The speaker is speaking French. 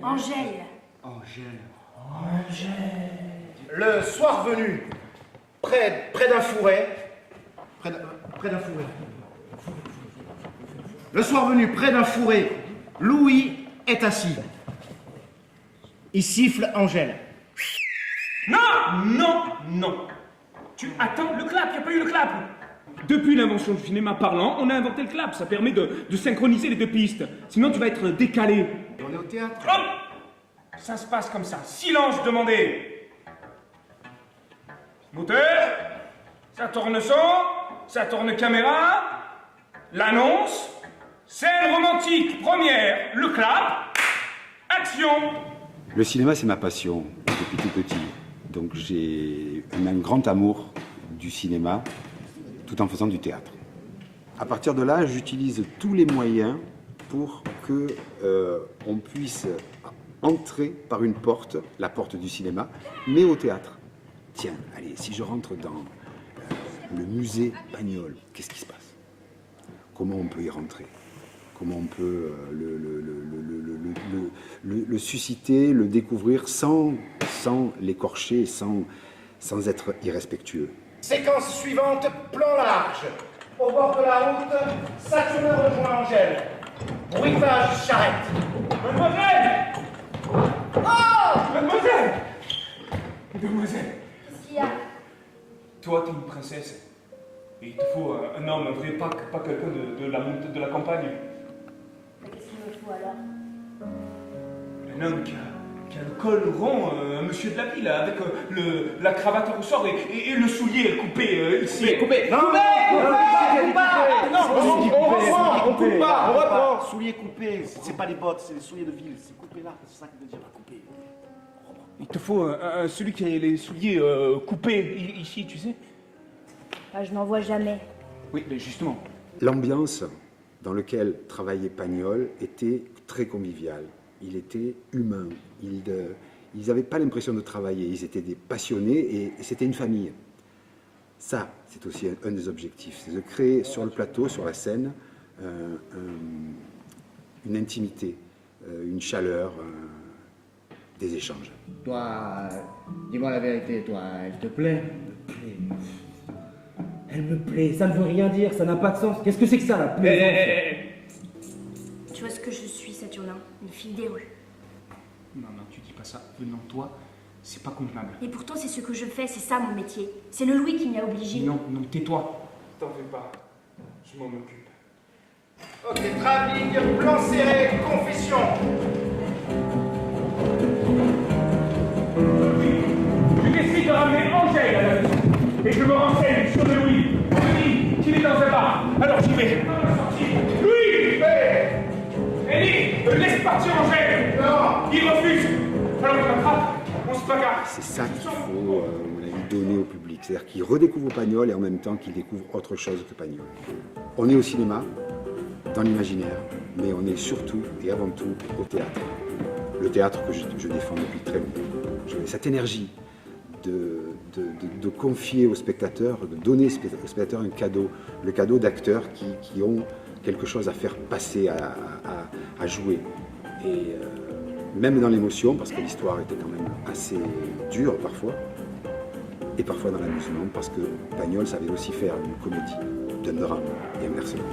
Angèle. Le soir venu, près d'un fourret, près d'un fourret. Le soir venu, près d'un fourret, Louis est assis. Il siffle Angèle. Non. Tu attends le clap, il n'y a pas eu le clap. Depuis l'invention du cinéma parlant, on a inventé le clap. Ça permet de synchroniser les deux pistes. Sinon, tu vas être décalé. On est au théâtre. Hop, ça se passe comme ça. Silence demandé. Moteur. Ça tourne son. Ça tourne caméra. L'annonce. Scène romantique première. Le clap. Action. Le cinéma, c'est ma passion depuis tout petit. Donc j'ai un grand amour du cinéma tout en faisant du théâtre. À partir de là, j'utilise tous les moyens pour que on puisse entrer par une porte, la porte du cinéma, mais au théâtre. Tiens, allez, si je rentre dans le musée Pagnol, qu'est-ce qui se passe? Comment on peut y rentrer? Comment on peut le susciter, le découvrir sans l'écorcher, sans être irrespectueux. Séquence suivante, plan large. Au bord de la route, Saturnin rejoint Angèle. Bruitage charrette. Mademoiselle. Oh! Mademoiselle. Mademoiselle. Qu'est-ce qu'il y a? Toi, t'es une princesse. Et il te faut un homme vrai, pas quelqu'un de la campagne. Mais qu'est-ce qu'il me faut alors? Un homme qui a le col rond, un monsieur de la ville, avec la cravate au ressort et le soulier coupé ici. Coupé. Non, on coupe pas, on reprend. Souliers coupés, c'est pas les bottes, c'est les souliers de ville. C'est coupé là, c'est ça qui veut dire coupé. Il te faut celui qui a les souliers coupés ici, tu sais. Ah, je n'en vois jamais. Oui, mais justement. L'ambiance dans laquelle travaillait Pagnol était très conviviale. Il était humain. Ils n'avaient pas l'impression de travailler. Ils étaient des passionnés et c'était une famille. Ça, c'est aussi un des objectifs. C'est de créer sur le plateau, sur la scène, une intimité, une chaleur, des échanges. Toi, dis-moi la vérité, toi, elle te plaît? Elle me plaît, ça ne veut rien dire, ça n'a pas de sens. Qu'est-ce que c'est que ça, la plaisance? Tu vois ce que je suis, Saturnin? Une fille des rues. Non, tu dis pas ça. Venant de toi, c'est pas convenable. Et pourtant, c'est ce que je fais, c'est ça mon métier. C'est le Louis qui m'y a obligé. Non, tais-toi. T'en fais pas. Je m'en occupe. Ok, travelling, plan serré, confession. Je décide de ramener Angèle à la maison. Et je me renseigne sur le Louis. On me dit qu'il est dans un bar. Alors j'y vais. Louis! Ellie, laisse partir Angèle. Non. Il refuse. Alors on l'attrape, on se bagarre. C'est ça qu'il faut, à mon avis, donner au public. C'est-à-dire qu'il redécouvre Pagnol et en même temps qu'il découvre autre chose que Pagnol. On est au cinéma, dans l'imaginaire, mais on est surtout et avant tout au théâtre. Le théâtre que je défends depuis très longtemps. Cette énergie de confier au spectateur, de donner au spectateur un cadeau, le cadeau d'acteurs qui ont quelque chose à faire passer, à jouer. Et même dans l'émotion, parce que l'histoire était quand même assez dure parfois, et parfois dans l'amusement, parce que Pagnol savait aussi faire une comédie, d'un drame et inversement.